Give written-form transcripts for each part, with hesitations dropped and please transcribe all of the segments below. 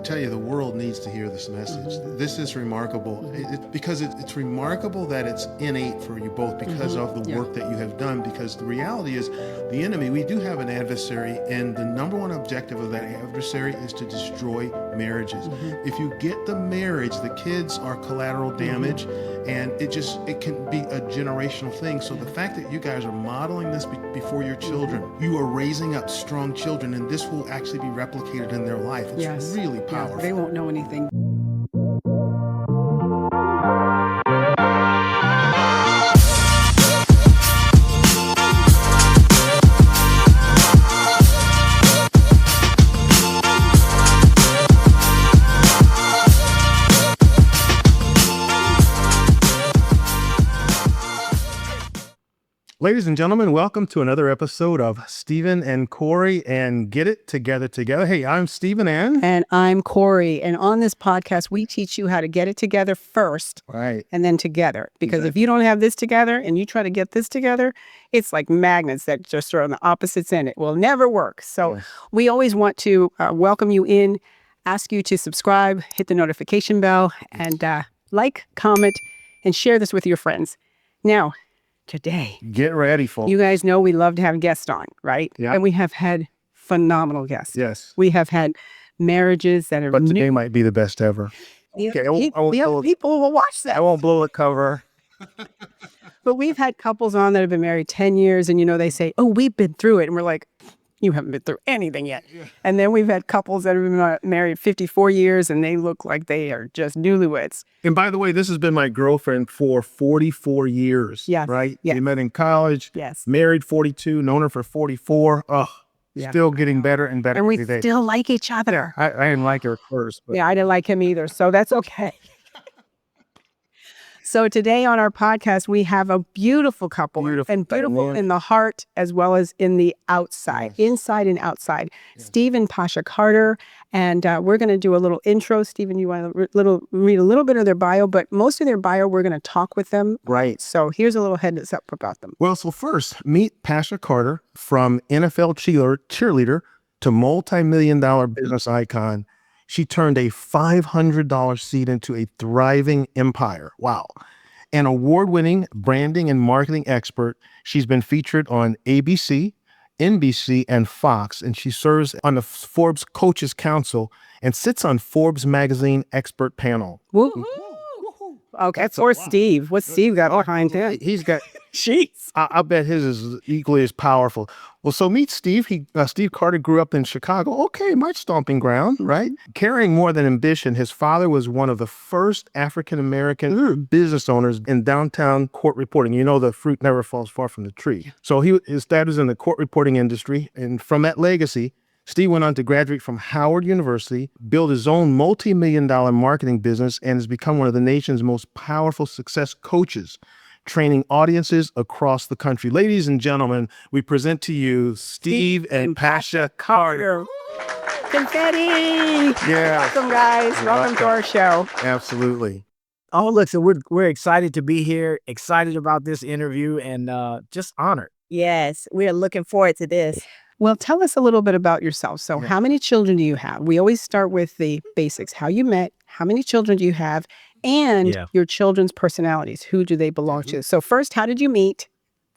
tell you, the world needs to hear this message. This is remarkable because it's remarkable that it's innate for you both because of the work that you have done. Because the reality is, the enemy, we do have an adversary, and the number one objective of that adversary is to destroy marriages. If you get the marriage, the kids are collateral damage, and it can be a generational thing. So the fact that you guys are modeling this before your children, you are raising up strong children, and this will actually be replicated in their life. It's really powerful. They won't know anything. Ladies and gentlemen, welcome to another episode of Stephen and Kori and Get It Together. Hey, I'm Stephen And I'm Kori. And on this podcast, we teach you how to get it together first. Right. And then together. Because if you don't have this together and you try to get this together, it's like magnets that just are on the opposites end. It will never work. So we always want to welcome you in, ask you to subscribe, hit the notification bell, and like, comment, and share this with your friends. Now, today, get ready, folks. You guys know we love to have guests on, right? Yeah. And we have had phenomenal guests. Yes. We have had marriages that are But today might be the best ever. Okay, people will watch that. I won't blow the cover. But we've had couples on that have been married 10 years, and they say, oh, we've been through it. And we're like, you haven't been through anything yet. Yeah. And then we've had couples that have been married 54 years, and they look like they are just newlyweds. And by the way, this has been my girlfriend for 44 years. Yes. Right? Yes. We met in college. Yes. Married 42, known her for 44. Still getting better and better. And we still like each other. I didn't like her at first. But. Yeah, I didn't like him either. So that's okay. So today on our podcast, we have a beautiful couple, beautiful in the heart as well as in the outside, inside and outside. Yes. Steve and Pasha Carter, and we're going to do a little intro. Stephen, you want to read a little bit of their bio, but most of their bio, we're going to talk with them. Right. So here's a little heads up about them. Well, so first, meet Pasha Carter, from NFL cheerleader to multi-million-dollar business icon. She turned a $500 seed into a thriving empire. Wow. An award-winning branding and marketing expert, she's been featured on ABC, NBC, and Fox, and she serves on the Forbes Coaches Council and sits on Forbes magazine expert panel. Woo-hoo. Okay, Steve. What's Steve got behind him? He's got... Jeez. I bet his is equally as powerful. Well, so meet Steve. Steve Carter grew up in Chicago. Okay, my stomping ground, right? Carrying more than ambition, his father was one of the first African-American business owners in downtown court reporting. You know, the fruit never falls far from the tree. So his dad was in the court reporting industry. And from that legacy, Steve went on to graduate from Howard University, build his own multi-million-dollar marketing business, and has become one of the nation's most powerful success coaches, training audiences across the country. Ladies and gentlemen, we present to you Steve and Pasha Carter. Confetti! Yeah. Welcome, guys. Welcome to our show. Absolutely. Oh, look, so we're excited to be here, excited about this interview, and just honored. Yes, we are looking forward to this. Well, tell us a little bit about yourself. So how many children do you have? We always start with the basics. How you met, how many children do you have, and your children's personalities. Who do they belong to? So first, how did you meet?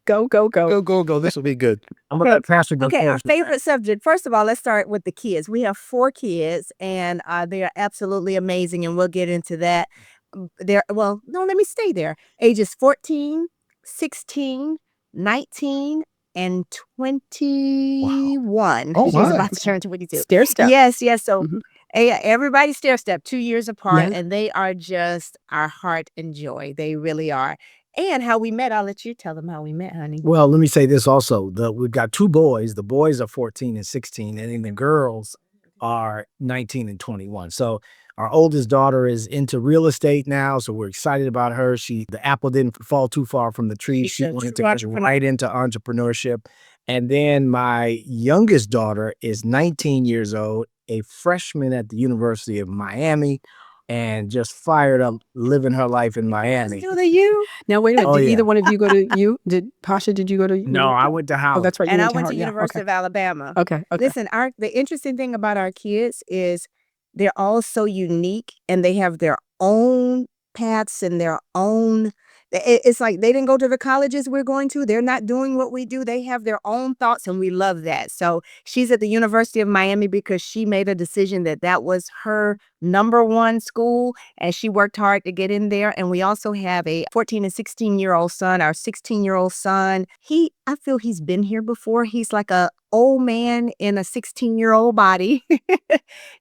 Go. This will be good. I'm going to let Pastor go Okay, our first. favorite subject. First of all, let's start with the kids. We have 4 kids, and they are absolutely amazing, and we'll get into that. Let me stay there. Ages 14, 16, 19, and 21. Wow. Oh, She's wow. about to turn 22. Stair step. Yes. So everybody stair step 2 years apart, and they are just our heart and joy. They really are. And how we met, I'll let you tell them how we met, honey. Well, let me say this also. We've got 2 boys. The boys are 14 and 16, and then the girls are 19 and 21. So our oldest daughter is into real estate now, so we're excited about her. The apple didn't fall too far from the tree. She went right into entrepreneurship. And then my youngest daughter is 19 years old, a freshman at the University of Miami, and just fired up living her life in Miami. Still the U? Now, wait a minute. Did either one of you go to U? Pasha, did you go to U? No, I went to Howard. Oh, that's right. And I went to University of Alabama. Okay. Listen, the interesting thing about our kids is they're all so unique and they have their own paths and their own it's like they didn't go to the colleges we're going to. They're not doing what we do. They have their own thoughts and we love that. So she's at the University of Miami because she made a decision that that was her number one school and she worked hard to get in there. And we also have a 14 and 16-year-old son. Our 16-year-old son, I feel he's been here before. He's like a old man in a 16-year-old body.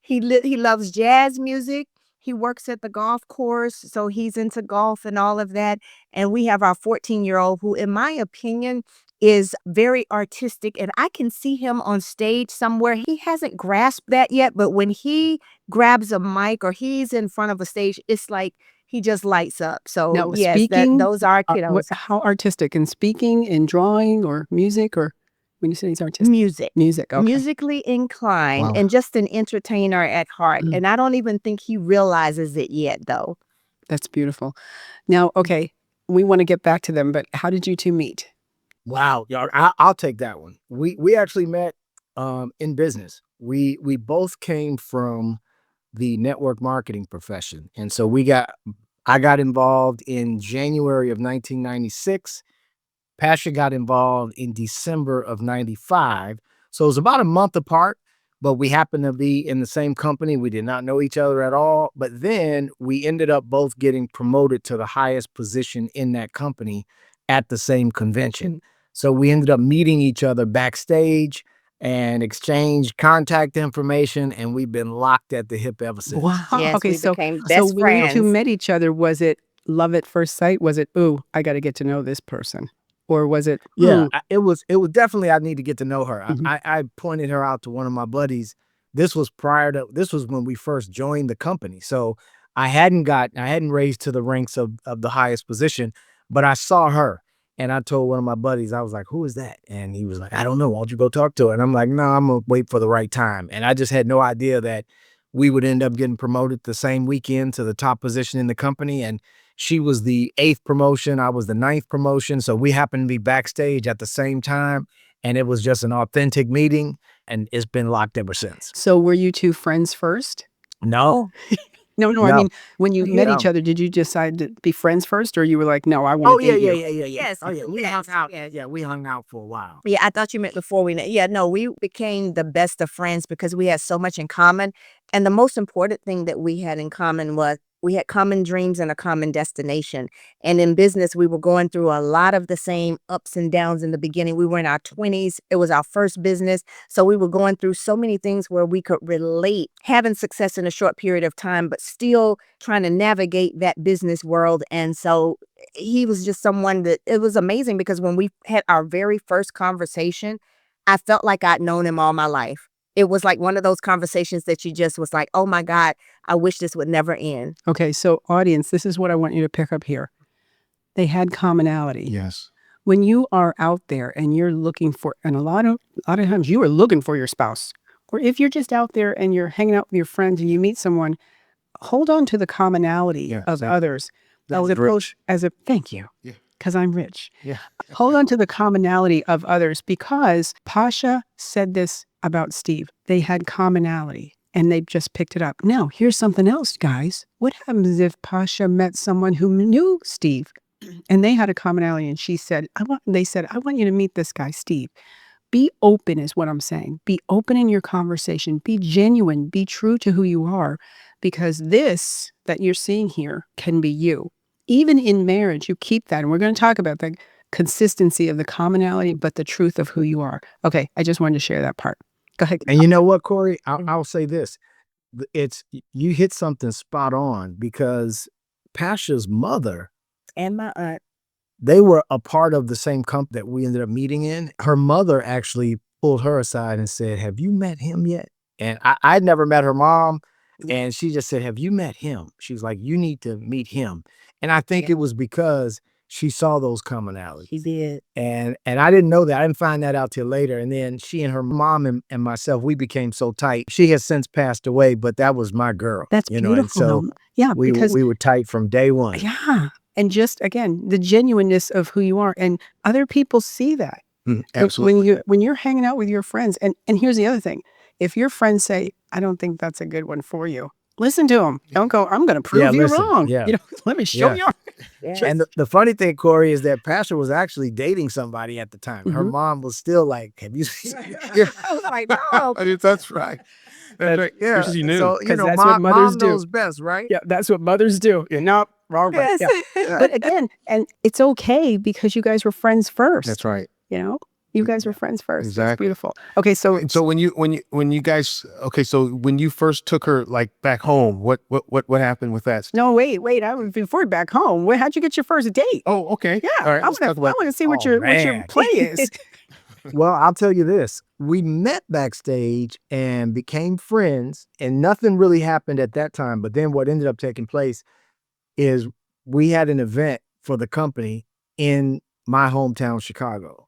He loves jazz music. He works at the golf course, so he's into golf and all of that. And we have our 14-year-old who, in my opinion, is very artistic. And I can see him on stage somewhere. He hasn't grasped that yet, but when he grabs a mic or he's in front of a stage, it's like he just lights up. So Now, yes, speaking, those are kiddos. how artistic? In speaking, in drawing, or music, or when you say he's artistic? Music. Music, okay. Musically inclined Wow. and just an entertainer at heart. And I don't even think he realizes it yet, though. That's beautiful. Now, okay, we want to get back to them, but how did you two meet? Wow, y'all, I'll take that one. We actually met in business. We both came from the network marketing profession, and so I got involved in January of 1996. Pasha got involved in December of 95. So it was about a month apart, but we happened to be in the same company. We did not know each other at all. But then we ended up both getting promoted to the highest position in that company at the same convention. So we ended up meeting each other backstage and exchanged contact information, and we've been locked at the hip ever since. Wow. Yes, Okay, we so became best when you two friends. met each other, was it love at first sight? Was it, ooh, I got to get to know this person? Or was it, Yeah, ooh, it was definitely, I need to get to know her. Mhm. I pointed her out to one of my buddies. This was when we first joined the company. So I hadn't raised to the ranks of the highest position, but I saw her and I told one of my buddies, I was like, "Who is that?" And he was like, "I don't know. Why don't you go talk to her?" And I'm like, "No, I'm gonna wait for the right time." And I just had no idea that we would end up getting promoted the same weekend to the top position in the company. And she was the 8th promotion. I was the 9th promotion. So we happened to be backstage at the same time. And it was just an authentic meeting. And it's been locked ever since. so were you two friends first? No. No, I No. mean, when you met each No. other, did you decide to be friends first, or you were like, no, I want Oh, to yeah, date yeah, you? yeah, yeah, yeah. Yes, Oh, yeah. We yes, hung out. yes. Yeah, we hung out for a while. Yeah, I thought you meant before we yeah, no, we became the best of friends because we had so much in common. And the most important thing that we had in common was we had common dreams and a common destination. And in business, we were going through a lot of the same ups and downs in the beginning. We were in our 20s. It was our first business. So we were going through so many things where we could relate, having success in a short period of time, but still trying to navigate that business world. And so he was just someone that it was amazing because when we had our very first conversation, I felt like I'd known him all my life. It was like one of those conversations that you just was like, oh my God, I wish this would never end. Okay, so audience, this is what I want you to pick up here. They had commonality. Yes. When you are out there and you're looking for, and a lot of times you are looking for your spouse, or if you're just out there and you're hanging out with your friends and you meet someone, hold on to the commonality Yeah, of exactly. others. That's As opposed, rich. thank you, Yeah. because I'm rich. Yeah. Hold on to the commonality of others, because Pasha said this about Steve. They had commonality and they just picked it up. Now, here's something else, guys. What happens if Pasha met someone who knew Steve and they had a commonality and they said, I want you to meet this guy, Steve. Be open is what I'm saying. Be open in your conversation. Be genuine. Be true to who you are, because this that you're seeing here can be you. Even in marriage, you keep that. And we're going to talk about the consistency of the commonality, but the truth of who you are. Okay, I just wanted to share that part. Go ahead. And you know what, Kori? I'll say this. You hit something spot on, because Pasha's mother, And my aunt. they were a part of the same company that we ended up meeting in. Her mother actually pulled her aside and said, "Have you met him yet?" And I'd never met her mom. And she just said, "Have you met him?" She was like, "You need to meet him." And I think Yeah. it was because she saw those commonalities. She did. And I didn't know that. I didn't find that out till later. And then she and her mom and myself, we became so tight. She has since passed away, but that was my girl. That's And beautiful. so though. Yeah, because we were tight from day one. yeah. And just again, the genuineness of who you are, and other people see that. Absolutely. When you're hanging out with your friends, and here's the other thing. if your friends say, I don't think that's a good one for you, listen to them. Don't go, I'm going to prove you listen. wrong. Yeah. You know, let me show you. And the funny thing, Kori, is that Pasha was actually dating somebody at the time. Her mom was still like, have you seen? I was like, no. That's right. That's right. Yeah. She knew. So, 'Cause that's what mom mothers do. knows best, right? Yeah, that's what mothers do. You're not wrong. Yes. But again, and it's okay because you guys were friends first. That's right. You know, you guys were friends first. Exactly. It's beautiful. Okay, so And so when you guys, okay, so when you first took her like back home, what happened with that? no, wait. I was before back home. How'd you get your first date? Oh, okay. Yeah, All right. I Let's want talk about. to see what Oh, your man. play is. Well, I'll tell you this. We met backstage and became friends, and nothing really happened at that time. But then what ended up taking place is we had an event for the company in my hometown, Chicago.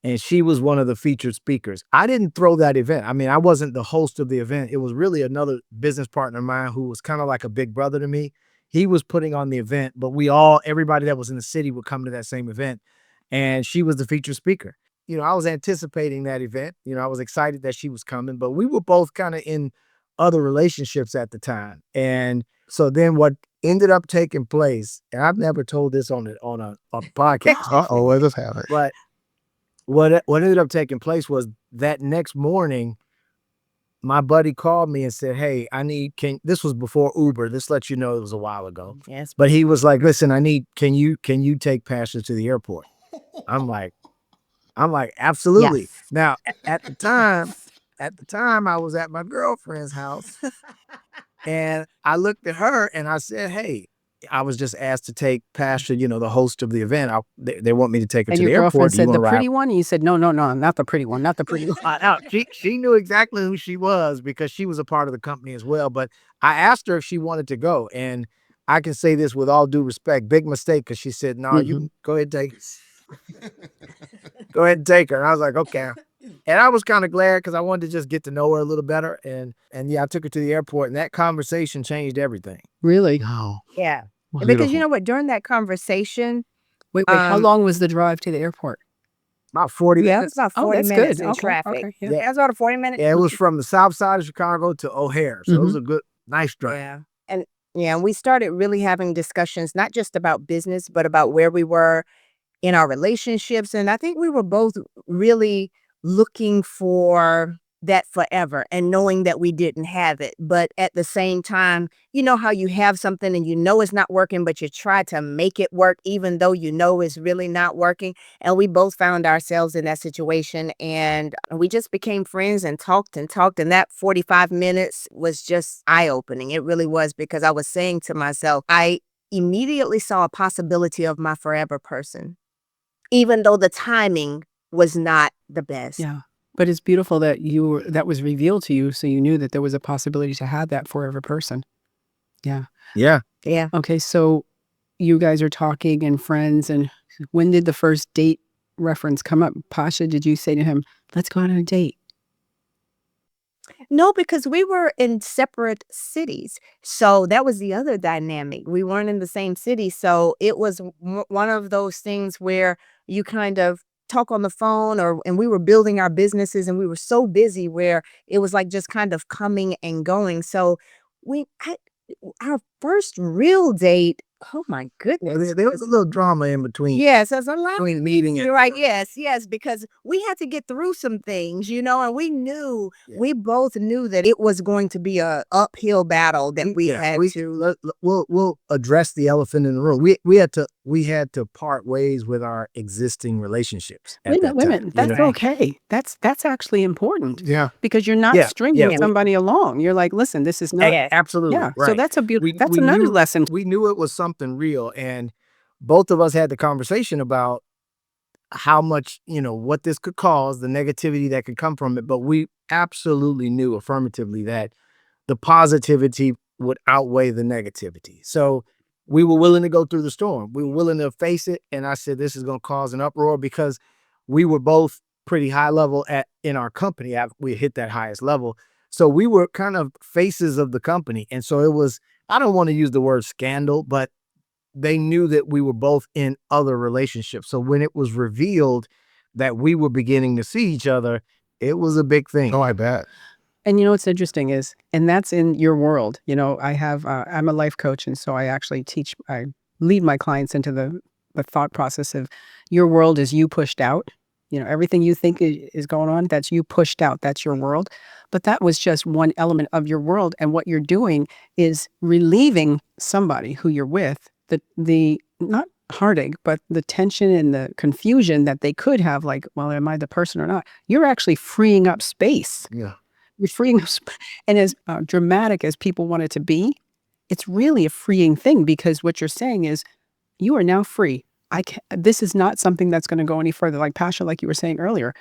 And she was one of the featured speakers. I didn't throw that event. I mean, I wasn't the host of the event. It was really another business partner of mine who was kind of like a big brother to me. He was putting on the event, but everybody that was in the city would come to that same event. And she was the featured speaker. I was anticipating that event. I was excited that she was coming, but we were both kind of in other relationships at the time. And so then what ended up taking place, and I've never told this on a podcast. Oh, let us have it. But what ended up taking place was that next morning, my buddy called me and said, hey, this was before Uber. This lets you know it was a while ago. Yes. But he was like, listen, can you take Pasha to the airport? I'm like, absolutely. Yes. Now, at the time I was at my girlfriend's house and I looked at her and I said, hey, I was just asked to take Pasha, the host of the event. They want me to take her And to your the airport. girlfriend Do you said the wanna pretty ride? one, and you said no, not the pretty one, not the pretty one. No, she knew exactly who she was because she was a part of the company as well. But I asked her if she wanted to go, and I can say this with all due respect, big mistake, because she said, "No, you can go ahead and take her." And I was like, "Okay." And I was kind of glad because I wanted to just get to know her a little better. And yeah, I took her to the airport, and that conversation changed everything. Really? Oh, Yeah. Because beautiful. you know what? During that conversation, Wait. How Um, long was the drive to the airport? About 40 yeah, it minutes. was about Oh, 40 that's minutes good. in Okay, traffic. okay, yeah. Yeah, it was about a 40-minute. Yeah, it was from the south side of Chicago to O'Hare. So it was a good, nice drive. Yeah. And we started really having discussions, not just about business, but about where we were in our relationships. And I think we were both really looking for that forever and knowing that we didn't have it. But at the same time, you know how you have something and you know it's not working, but you try to make it work, even though you know it's really not working. And we both found ourselves in that situation. And we just became friends and talked and talked. And that 45 minutes was just eye opening. It really was, because I was saying to myself, I immediately saw a possibility of my forever person, even though the timing was not the best. Yeah. But it's beautiful that that was revealed to you, so you knew that there was a possibility to have that forever person. Yeah. Yeah. Yeah. Okay, so you guys are talking and friends, and when did the first date reference come up? Pasha, did you say to him, let's go on a date? No, because we were in separate cities. So that was the other dynamic. We weren't in the same city. So it was one of those things where you kind of talk on the phone, and we were building our businesses and we were so busy where it was like just kind of coming and going. So our first real date, oh my Yeah, goodness. there was a little drama in between. Yes, there's a lot. Between meeting You're and right. Yes, because we had to get through some things, and we both knew that it was going to be a uphill battle that we had to. we'll address the elephant in the room. We had to part ways with our existing relationships. Wait a minute. You That's know? okay. That's actually important yeah. because you're not Yeah, stringing yeah, somebody along. You're like, listen, this is not. Absolutely. Yeah. Right. So that's a beautiful. That's we another knew- lesson. We knew it was something real, and both of us had the conversation about how much, what this could cause, the negativity that could come from it. But we absolutely knew affirmatively that the positivity would outweigh the negativity. So we were willing to go through the storm. We were willing to face it. And I said, this is going to cause an uproar, because we were both pretty high level in our company. We hit that highest level. So we were kind of faces of the company. And so it was, I don't want to use the word scandal, but they knew that we were both in other relationships. So when it was revealed that we were beginning to see each other, it was a big thing. Oh, I bet. And you know what's interesting is, and that's in your world. You know, I'm a life coach, and so I actually I lead my clients into the thought process of your world is you pushed out. You know, everything you think is going on, that's you pushed out. That's your world. But that was just one element of your world. And what you're doing is relieving somebody who you're with the not heartache, but the tension and the confusion that they could have, like, well, am I the person or not? You're actually freeing up space. Yeah. You're freeing up, and as dramatic as people want it to be, it's really a freeing thing because what you're saying is you are now free. This is not something that's going to go any further. Like Pasha, like you were saying earlier,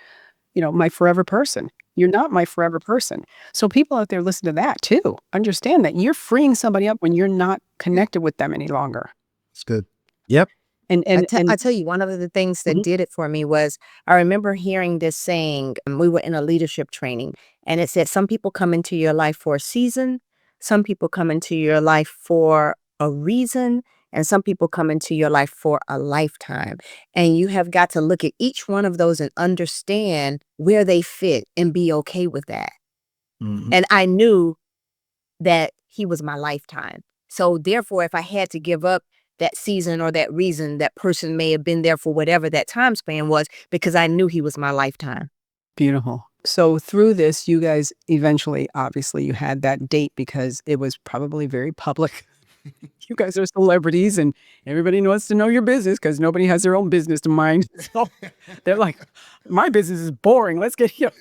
you know, my forever person. You're not my forever person. So people out there listen to that too. Understand that you're freeing somebody up when you're not connected with them any longer. It's good. Yep. And I tell you, one of the things that Mhm. did it for me was I remember hearing this saying. We were in a leadership training, and it said, some people come into your life for a season, some people come into your life for a reason, and some people come into your life for a lifetime. And you have got to look at each one of those and understand where they fit and be okay with that. Mhm. And I knew that he was my lifetime. So therefore, if I had to give up that season or that reason, that person may have been there for whatever that time span was, because I knew he was my lifetime. Beautiful. So through this, you guys eventually, obviously, you had that date because it was probably very public. You guys are celebrities and everybody wants to know your business because nobody has their own business to mind. So they're like, my business is boring. Let's get here.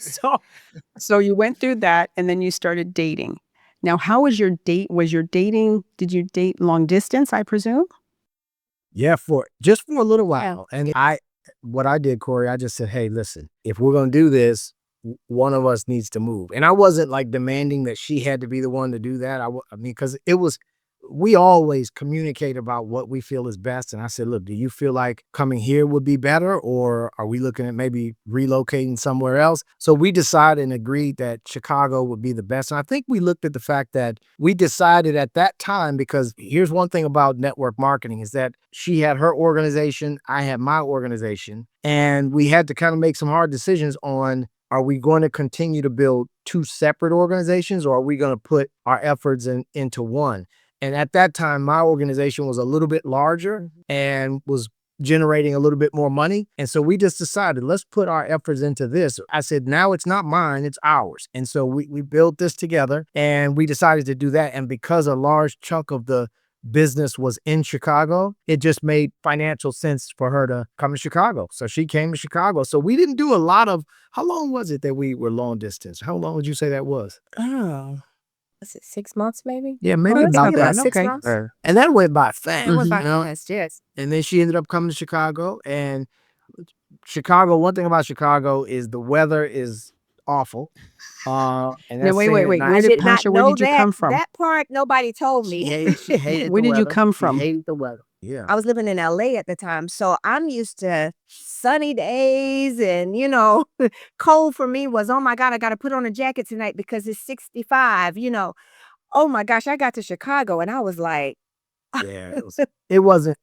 So you went through that and then you started dating. Now, how was your date? Did you date long distance, I presume? Yeah, for just for a little while. And what I did, Corey, I just said, hey, listen, if we're going to do this, one of us needs to move. And I wasn't like demanding that she had to be the one to do that. I mean, because we always communicate about what we feel is best. And I said, look, do you feel like coming here would be better? Or are we looking at maybe relocating somewhere else? So we decided and agreed that Chicago would be the best. And I think we looked at the fact that we decided at that time, because here's one thing about network marketing is that she had her organization, I had my organization, and we had to kind of make some hard decisions on, are we going to continue to build two separate organizations, or are we going to put our efforts into one? And at that time, my organization was a little bit larger and was generating a little bit more money. And so we just decided, let's put our efforts into this. I said, now it's not mine, it's ours. And so we built this together and we decided to do that. And because a large chunk of the business was in Chicago, it just made financial sense for her to come to Chicago. So she came to Chicago. So we didn't do a lot of, how long was it that we were long distance? How long would you say that was? Oh, was it 6 months maybe? Yeah, maybe that's about not that. bad. 6 Okay. months? And that went by fast. It was Mhm. like, You know? yes. And then she ended up coming to Chicago. And Chicago, one thing about Chicago is the weather is awful. And Now, that's wait. saying it Where nice. did I did not Pasha, where know did you that. come from? That part nobody told She me. hated Where the did you weather. come She from? hated the weather. Yeah. I was living in LA at the time, so I'm used to sunny days and, cold for me was, oh my God, I got to put on a jacket tonight because it's 65. Oh my gosh, I got to Chicago and I was like, Yeah, it wasn't.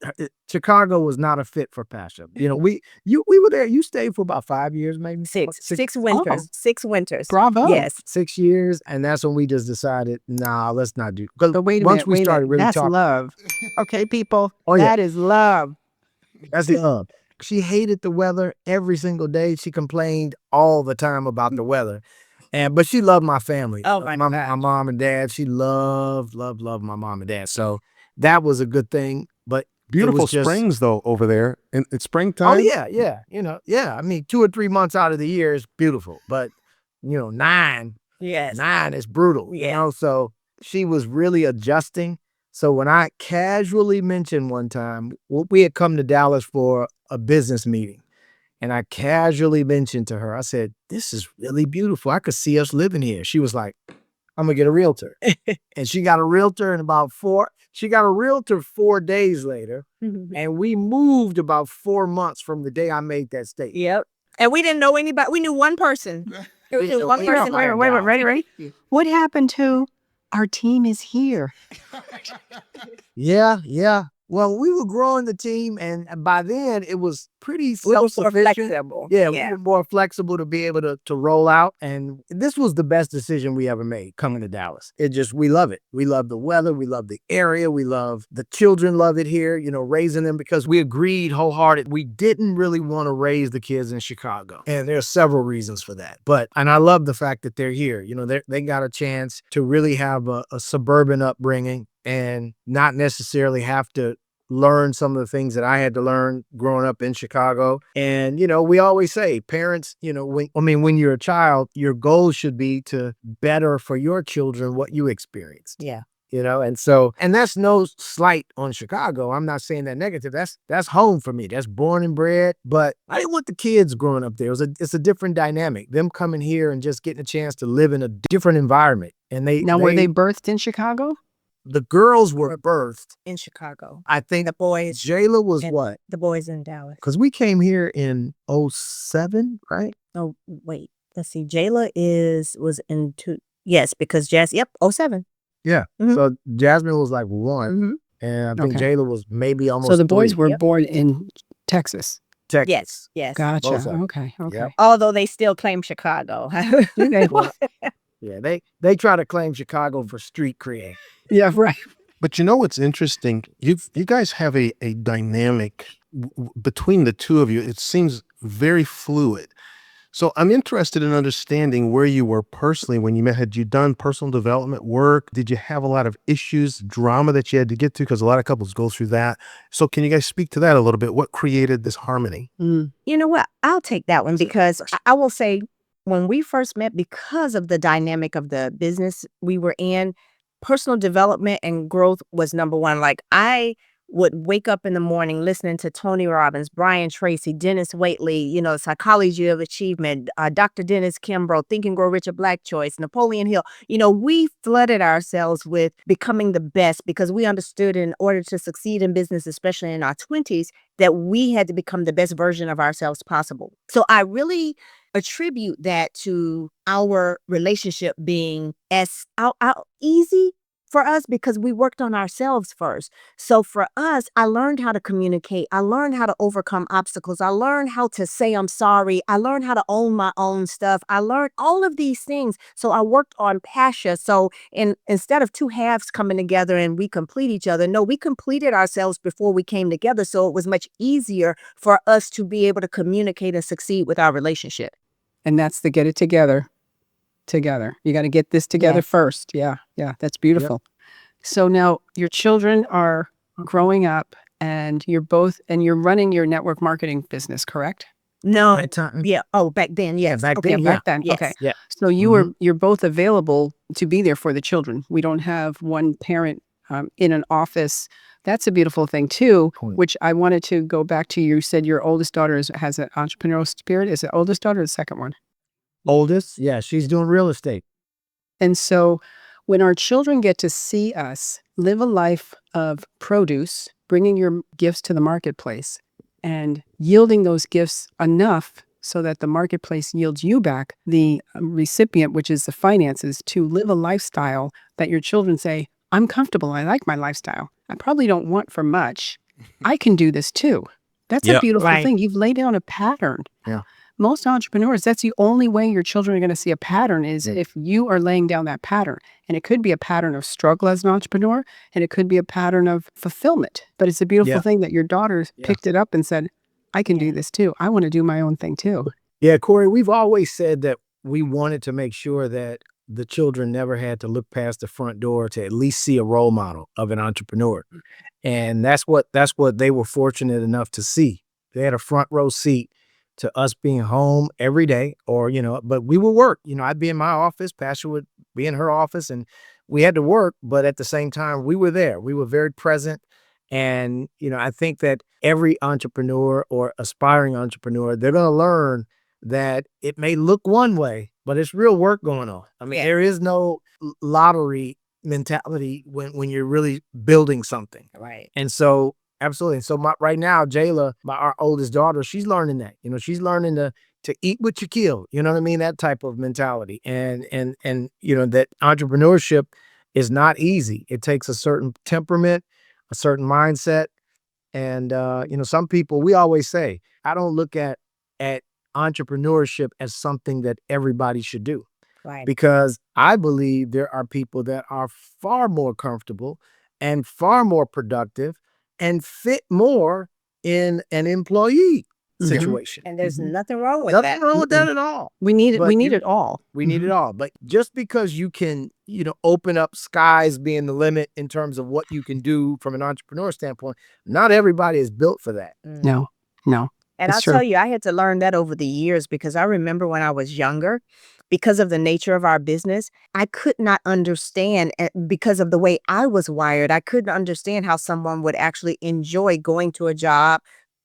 Chicago was not a fit for Pasha. We were there. You stayed for about 5 years, maybe six Oh, winters, 6 winters. bravo. Yes. 6 years, and that's when we just decided, nah, let's not do. Because But wait a once minute, we started really that's talking, love. Okay, people, oh yeah, that is love. that's love. She hated the weather every single day. She complained all the time about the weather, but she loved my family. Oh my my gosh. mom and dad. She loved my mom and dad. So that was a good thing. But it Beautiful was just, springs though over there in oh springtime. yeah. I mean, 2 or 3 months out of the year is beautiful, but nine Yes. is brutal. Yeah. So she was really adjusting. So when I casually mentioned one time, we had come to Dallas for a business meeting, and I casually mentioned to her, I said, "This is really beautiful. I could see us living here." She was like, "I'm gonna get a realtor," and she got a realtor in about 4. She got a realtor 4 days later. And we moved about 4 months from the day I made that statement. Yep. And we didn't know anybody. We knew one person. We knew one Wait, person. ready? What happened to our team is here? Yeah. Well, we were growing the team, and by then it was pretty We were more self-sufficient. flexible. Yeah, we were more flexible to be able to roll out. And this was the best decision we ever made coming to Dallas. We love it. We love the weather. We love the area. We love the children love it here, raising them because we agreed wholehearted. We didn't really want to raise the kids in Chicago. And there are several reasons for that. And I love the fact that they're here. They got a chance to really have a suburban upbringing and not necessarily have to learn some of the things that I had to learn growing up in Chicago. And, we always say parents, when you're a child, your goal should be to better for your children what you experienced. Yeah. And that's no slight on Chicago. I'm not saying that negative. That's home for me. That's born and bred. But I didn't want the kids growing up there. It's a different dynamic. Them coming here and just getting a chance to live in a different environment. And were they birthed in Chicago? The girls were birthed in Chicago. I think The boys, Jayla was and what? the boys in Dallas. Because we came here in '07, right? Oh, wait. Let's see. Jayla was in yes, because Yep, 07. Yeah. Mhm. So Jasmine was like 1, Mhm. and I think Okay. Jayla was maybe almost So the boys 3. were Yep. born in Texas. Texas. Yes, yes. Gotcha. Both of them. Okay. Yep. Although they still claim Chicago. Okay. Well, yeah, they try to claim Chicago for street cred. Yeah, right. But what's interesting? You guys have a dynamic between the two of you. It seems very fluid. So I'm interested in understanding where you were personally when you met. Had you done personal development work? Did you have a lot of issues, drama that you had to get to? Because a lot of couples go through that. So can you guys speak to that a little bit? What created this harmony? Mm. You know what? I'll take that one because I will say when we first met, because of the dynamic of the business we were in, personal development and growth was number one. Like I would wake up in the morning listening to Tony Robbins, Brian Tracy, Dennis Waitley, Psychology of Achievement, Dr. Dennis Kimbrough, Think and Grow Rich, a Black Choice, Napoleon Hill. We flooded ourselves with becoming the best because we understood in order to succeed in business, especially in our 20s, that we had to become the best version of ourselves possible. So I really attribute that to our relationship being as easy for us because we worked on ourselves first. So for us, I learned how to communicate. I learned how to overcome obstacles. I learned how to say I'm sorry. I learned how to own my own stuff. I learned all of these things. So I worked on Pasha. So instead of two halves coming together and we complete each other, no, we completed ourselves before we came together. So it was much easier for us to be able to communicate and succeed with our relationship. And that's the get it together. You got to get this together Yes. first. Yeah. That's beautiful. So now your children are growing up and you're running your network marketing business, correct? No. Right time. Yeah. Oh, back then, yes. back Okay, then, yeah. Back then. Yes. Okay. Yeah. So you're both available to be there for the children. We don't have one parent in an office. That's a beautiful thing too, Point. which I wanted to go back to. You said your oldest daughter has an entrepreneurial spirit. Is it oldest daughter or the second one? Oldest, yeah, she's doing real estate. And so when our children get to see us live a life of produce, bringing your gifts to the marketplace and yielding those gifts enough so that the marketplace yields you back the recipient, which is the finances, to live a lifestyle that your children say, I'm comfortable. I like my lifestyle. I probably don't want for much. I can do this too. That's a beautiful Right. thing. You've laid down a pattern. Yeah. Most entrepreneurs, that's the only way your children are going to see a pattern is Yeah. if you are laying down that pattern. And it could be a pattern of struggle as an entrepreneur, and it could be a pattern of fulfillment. But it's a beautiful Yeah. thing that your daughters Yeah. picked it up and said, I can do this too. I want to do my own thing too. Yeah, Kori, we've always said that we wanted to make sure that the children never had to look past the front door to at least see a role model of an entrepreneur. And that's what they were fortunate enough to see. They had a front row seat to us being home every day but we would work. I'd be in my office, Pasha would be in her office, and we had to work, but at the same time, we were there. We were very present. And, I think that every entrepreneur or aspiring entrepreneur, they're going to learn that it may look one way, but it's real work going on. I mean, Yeah. there is no lottery mentality when you're really building something. Right. And so, absolutely. And so right now, Jayla, our oldest daughter, she's learning that. She's learning to eat what you kill. You know what I mean? That type of mentality. And that entrepreneurship is not easy. It takes a certain temperament, a certain mindset, And some people, we always say, I don't look at entrepreneurship as something that everybody should do. Right. Because I believe there are people that are far more comfortable and far more productive and fit more in an employee situation. And there's nothing wrong with Nothing that. wrong with that at all. We need it. But We need it all. We need it all. But just because you can, open up skies being the limit in terms of what you can do from an entrepreneur standpoint, not everybody is built for that. No, no. And It's I'll true. tell you, I had to learn that over the years because I remember when I was younger, because of the nature of our business, I could not understand because of the way I was wired. I couldn't understand how someone would actually enjoy going to a job,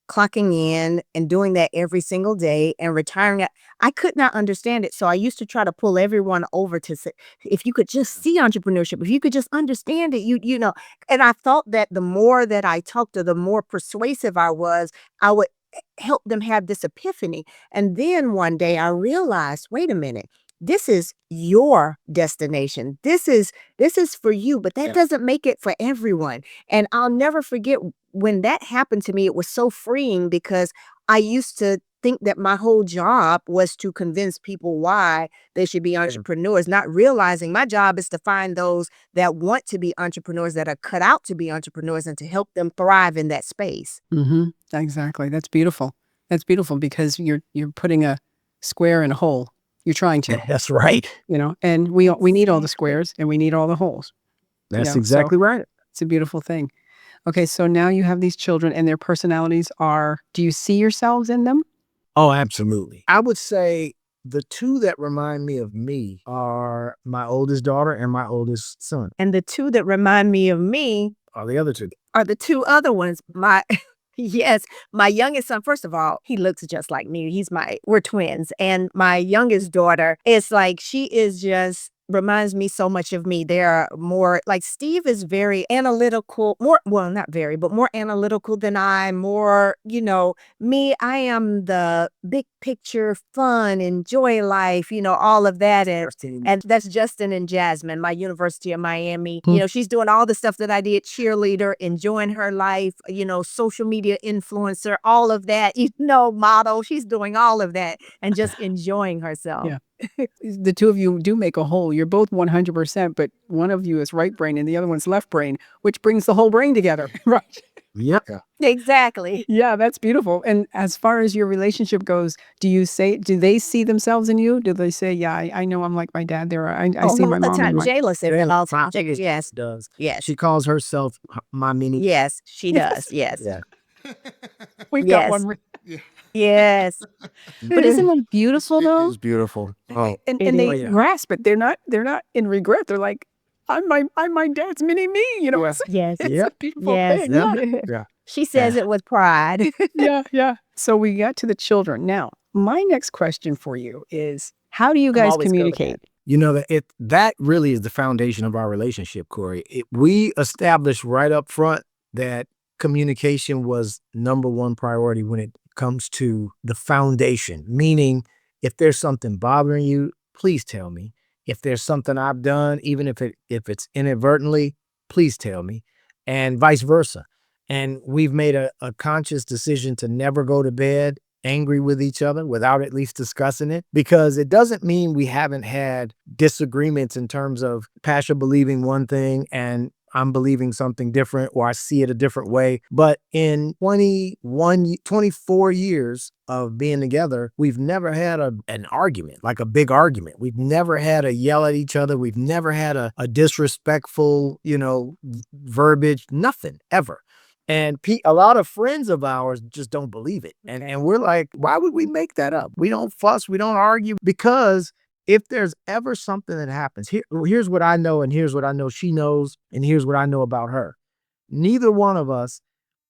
clocking in and doing that every single day and retiring. I could not understand it. So I used to try to pull everyone over to say, if you could just see entrepreneurship, if you could just understand it, you know. And I thought that the more that I talked to, the more persuasive I was, I would help them have this epiphany. And then one day I realized, wait a minute, this is your destination. This is for you, but that doesn't make it for everyone. And I'll never forget when that happened to me. It was so freeing because I used to think that my whole job was to convince people why they should be entrepreneurs, not realizing my job is to find those that want to be entrepreneurs, that are cut out to be entrepreneurs, and to help them thrive in that space. Exactly. That's beautiful. That's beautiful because you're putting a square in a hole. You're trying to, That's right. and we need all the squares and we need all the holes. That's so exactly right. It's a beautiful thing. Okay, so now you have these children and their personalities are, do you see yourselves in them? Oh, absolutely. I would say the two that remind me of me are my oldest daughter and my oldest son. And the two that remind me of me Are the other two. are the two other ones. Yes, my youngest son, first of all, he looks just like me. We're twins. And my youngest daughter is like, she is just reminds me so much of me. They're more like Steve is very analytical, not very, but more analytical than I, more, me, I am the big picture, fun, enjoy life, all of that. And that's Justin and Jasmine, my University of Miami. She's doing all the stuff that I did, cheerleader, enjoying her life, social media influencer, all of that, model. She's doing all of that and just enjoying herself. Yeah. The two of you do make a whole. You're both 100%, but one of you is right brain and the other one's left brain, which brings the whole brain together, right? Yep. Yeah. Exactly. Yeah, that's beautiful. And as far as your relationship goes, do they see themselves in you? Do they say, yeah, I know I'm like my dad there. I see my mom in my... Jayla said it all the time. Yes. Does. Yes. She calls herself my mini. Yes, she does. Yes. Yeah. We've got Yes. one. Yes. But isn't it beautiful though? It's beautiful. Oh, And It they is. grasp it. They're not in regret. They're like, I'm my dad's mini me. Yes. Yes. It's Yep. a beautiful Yes. thing. Yeah. Yeah. Yeah. She says it with pride. Yeah. So we got to the children. Now, my next question for you is, how do you guys always go with communicate? That really is the foundation of our relationship, Kori. We established right up front that communication was number one priority when it comes to the foundation, meaning if there's something bothering you, please tell me. If there's something I've done, even if it's inadvertently, please tell me, and vice versa. And we've made a conscious decision to never go to bed angry with each other without at least discussing it, because it doesn't mean we haven't had disagreements in terms of Pasha believing one thing and I'm believing something different, or I see it a different way. But in 24 years of being together, we've never had an argument, like a big argument. We've never had a yell at each other. We've never had a disrespectful, verbiage, nothing ever. And a lot of friends of ours just don't believe it. And we're like, why would we make that up? We don't fuss. We don't argue, because if there's ever something that happens, here's what I know, and here's what I know she knows, and here's what I know about her. Neither one of us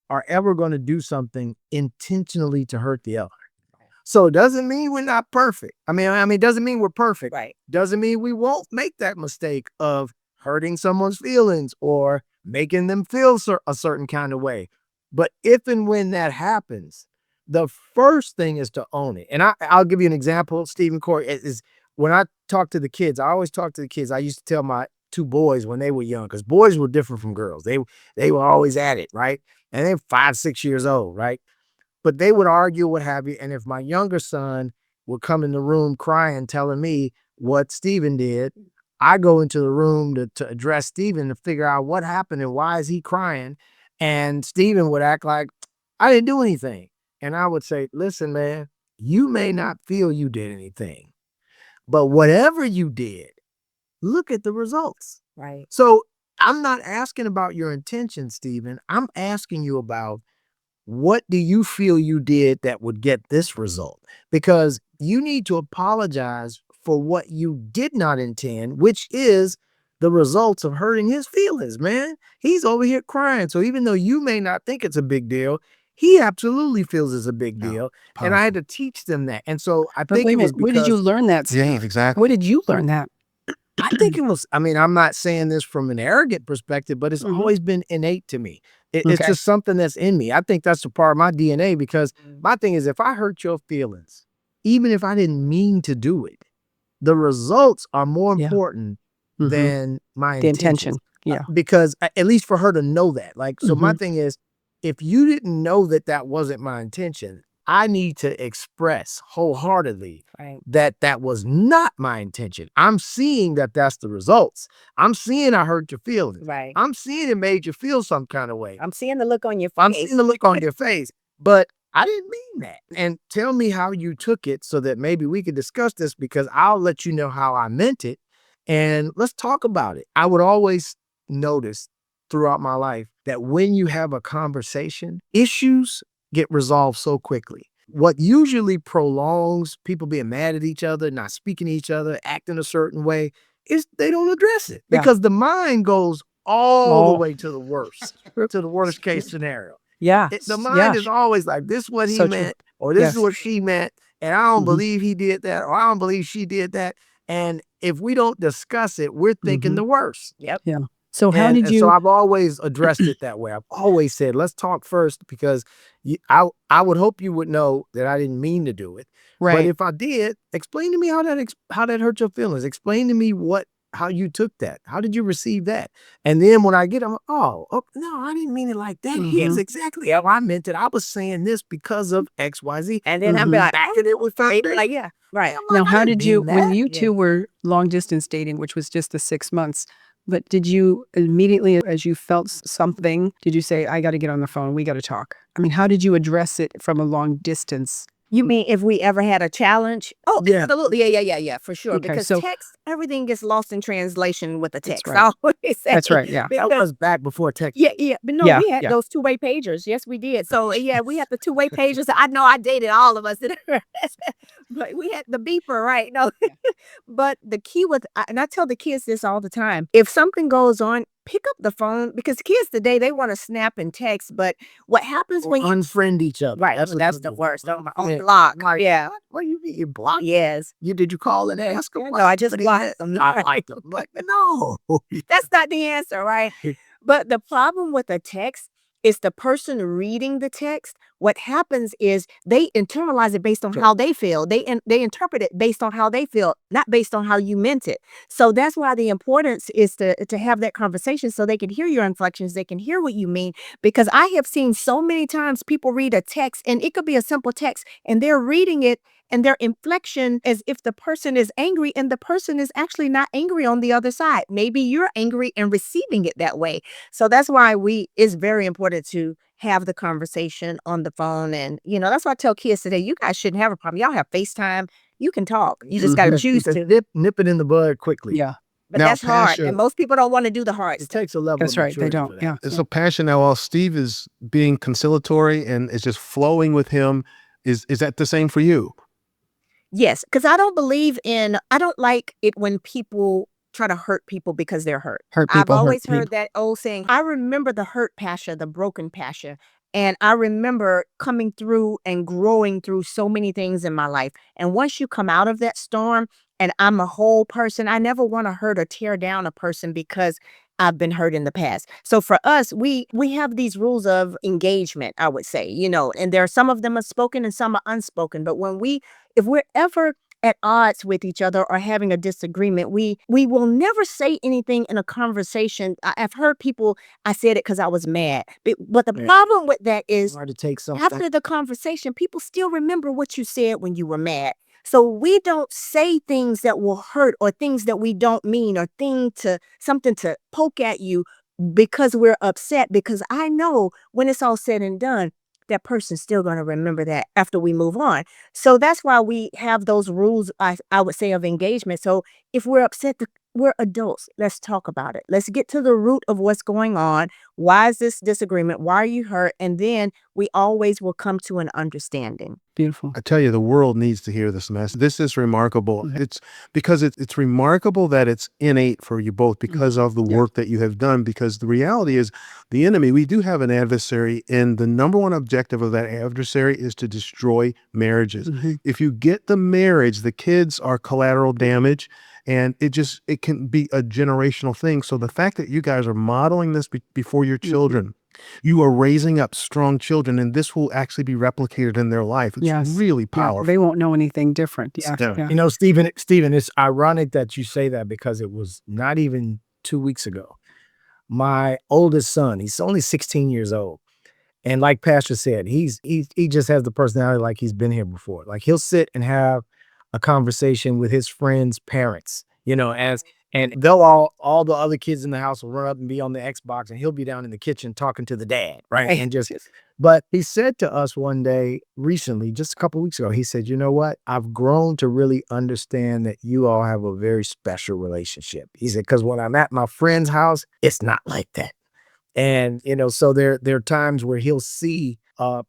are ever going to do something intentionally to hurt the other. So it doesn't mean we're not perfect. I mean, it doesn't mean we're perfect. Right. Doesn't mean we won't make that mistake of hurting someone's feelings or making them feel a certain kind of way. But if and when that happens, the first thing is to own it. And I'll give you an example, Steve and Kori, is when I talk to the kids, I always talk to the kids. I used to tell my two boys when they were young, because boys were different from girls. They were always at it, right? And they're 5, 6 years old, right? But they would argue, what have you. And if my younger son would come in the room crying, telling me what Steven did, I go into the room to address Steven to figure out what happened and why is he crying. And Steven would act like I didn't do anything. And I would say, listen, man, you may not feel you did anything, but whatever you did, look at the results. Right. So I'm not asking about your intention, Steven. I'm asking you about, what do you feel you did that would get this result? Because you need to apologize for what you did not intend, which is the results of hurting his feelings, man. He's over here crying. So even though you may not think it's a big deal, he absolutely feels it's a big Yeah, deal. And I had to teach them that. And so I But think wait a it was minute, where did you because learn that? Yeah, Steve? exactly. Where did you learn that? I think it was, I mean, I'm not saying this from an arrogant perspective, but it's Mhm. always been innate to me. It's Okay. just something that's in me. I think that's a part of my DNA, because my thing is, if I hurt your feelings, even if I didn't mean to do it, the results are more Yeah. important Mhm. than my The intentions. intention. Yeah. Because at least for her to know that. Like, so my Mhm. thing is, if you didn't know that that wasn't my intention, I need to express wholeheartedly Right. that that was not my intention. I'm seeing that that's the results. I'm seeing I hurt your feelings. Right. I'm seeing it made you feel some kind of way. I'm seeing the look on your face. I'm seeing the look on your face, but I didn't mean that. And tell me how you took it so that maybe we could discuss this, because I'll let you know how I meant it and let's talk about it. I would always notice throughout my life that when you have a conversation, issues get resolved so quickly. What usually prolongs people being mad at each other, not speaking to each other, acting a certain way, is they don't address it, Yeah. because the mind goes all the Oh. way to the worst, to the worst case scenario. Yeah. The Yeah. mind is always like, this is what he So true. meant, or this Yes. is what she meant, and I don't Mhm. believe he did that, or I don't believe she did that. And if we don't discuss it, we're thinking Mhm. the worst. Yep. Yeah. So how And, did and so you? I've always addressed it that way. I've always said, let's talk first, because I would hope you would know that I didn't mean to do it. But Right. if I did, explain to me how that hurt your feelings. Explain to me how you took that. How did you receive that? And then when I get them, oh, no, I didn't mean it like that. Here's Mhm. exactly how I meant it. I was saying this because of X, Y, Z. And then I'll be Mhm. like, Backing it with foundation. like, yeah, right. I'm like, Now, I how didn't did you, mean when that. you Yeah. two were long distance dating, which was just the 6 months, but did you immediately, as you felt something, did you say, I got to get on the phone, we got to talk? I mean, how did you address it from a long distance? You mean if we ever had a challenge? Oh, Yeah. absolutely. Yeah, for sure. Okay, Because so- text, everything gets lost in translation with the That's text. right. I always say. That's right, yeah. That was back before tech. Yeah. But no, Yeah, we had yeah. those two-way pagers. Yes, we did. So yeah, we had the two-way pagers. I know I dated all of us. But we had the beeper, right? No. But the key with, and I tell the kids this all the time, if something goes on, pick up the phone, because kids today, they want to snap and text. But what happens Or when you, unfriend each other. right, That's that's what the it is. worst. Oh, my, Yeah. block. Like, Yeah. what do you mean you blocked? Yes. Did you call and ask him? No, I just blocked them. I like them. Like, no. That's not the answer, right? But the problem with a text is the person reading the text. What happens is they internalize it based on how they feel. They interpret it based on how they feel, not based on how you meant it. So that's why the importance is to have that conversation, so they can hear your inflections, they can hear what you mean. Because I have seen so many times people read a text, and it could be a simple text, and they're reading it and their inflection as if the person is angry, and the person is actually not angry on the other side. Maybe you're angry and receiving it that way. So that's why it's very important to have the conversation on the phone. And, that's why I tell kids today, you guys shouldn't have a problem. Y'all have FaceTime. You can talk. You just got to choose to. Nip it in the bud quickly. Yeah. But Now, that's hard. Pasha- And most people don't want to do the hard It stuff. takes a level That's of right. They maturity don't. for that. Yeah. And so Pasha, now while Steve is being conciliatory and is just flowing with him, is that the same for you? Yes, because I don't like it when people try to hurt people because they're hurt. Hurt I've people, hurt always people. heard that old saying. I remember the hurt Pasha, the broken Pasha. And I remember coming through and growing through so many things in my life. And once you come out of that storm, and I'm a whole person, I never want to hurt or tear down a person because I've been hurt in the past. So for us, we have these rules of engagement, I would say, and there are some of them are spoken and some are unspoken. But if we're ever at odds with each other or having a disagreement, we will never say anything in a conversation. I've heard people, I said it because I was mad. But the problem with that is Hard to take something. after the conversation, people still remember what you said when you were mad. So we don't say things that will hurt or things that we don't mean or something to poke at you because we're upset, because I know when it's all said and done, that person's still going to remember that after we move on. So that's why we have those rules, I would say, of engagement. So if we're upset, we're adults. Let's talk about it. Let's get to the root of what's going on. Why is this disagreement? Why are you hurt? And then we always will come to an understanding. Beautiful. I tell you, the world needs to hear this message. This is remarkable. It's because it's remarkable that it's innate for you both because of the work that you have done. Because the reality is, the enemy, we do have an adversary, and the number one objective of that adversary is to destroy marriages. If you get the marriage, the kids are collateral damage, and it can be a generational thing. So the fact that you guys are modeling this before your children, you are raising up strong children, and this will actually be replicated in their life. It's really powerful. They won't know anything different. You know, Stephen, it's ironic that you say that because it was not even 2 weeks ago. My oldest son, he's only 16 years old. And like Pastor said, he just has the personality like he's been here before. Like he'll sit and have a conversation with his friends' parents, and they'll all the other kids in the house will run up and be on the Xbox, and he'll be down in the kitchen talking to the dad, right? And but he said to us one day recently, just a couple of weeks ago, he said, "You know what? I've grown to really understand that you all have a very special relationship." He said, "Because when I'm at my friend's house, it's not like that." And, so there are times where he'll see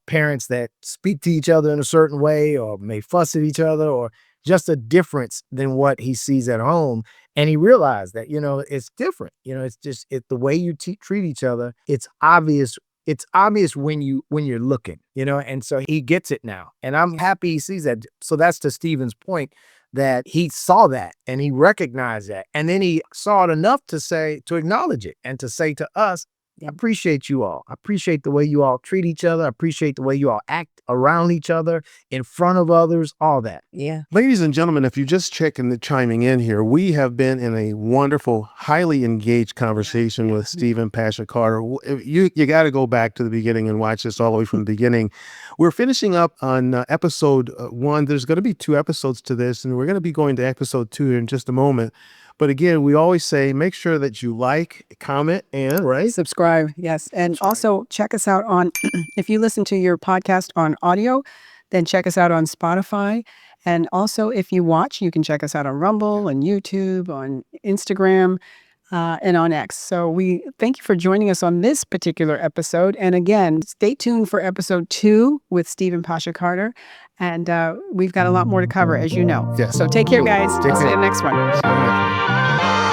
parents that speak to each other in a certain way or may fuss at each other or just a difference than what he sees at home. And he realized that, it's different. It's just the way you treat each other. It's obvious. It's obvious when you're looking, and so he gets it now. And I'm happy he sees that. So that's to Stephen's point, that he saw that and he recognized that. And then he saw it enough to acknowledge it and to say to us, I appreciate you all. I appreciate the way you all treat each other. I appreciate the way you all act around each other, in front of others, all that. Yeah. Ladies and gentlemen, if you're just chiming in here, we have been in a wonderful, highly engaged conversation with Steve and Pasha Carter. You got to go back to the beginning and watch this all the way from the beginning. We're finishing up on episode 1. There's going to be 2 episodes to this, and we're going to be going to episode 2 in just a moment. But again, we always say, make sure that you like, comment, and subscribe. Yes. And also check us out on, if you listen to your podcast on audio, then check us out on Spotify. And also if you watch, you can check us out on Rumble, on YouTube, on Instagram, and on X. So we thank you for joining us on this particular episode. And again, stay tuned for episode 2 with Steve and Pasha Carter. And we've got a lot more to cover, as you know. Yes. So take care, guys. Take I'll see you care. in the next one.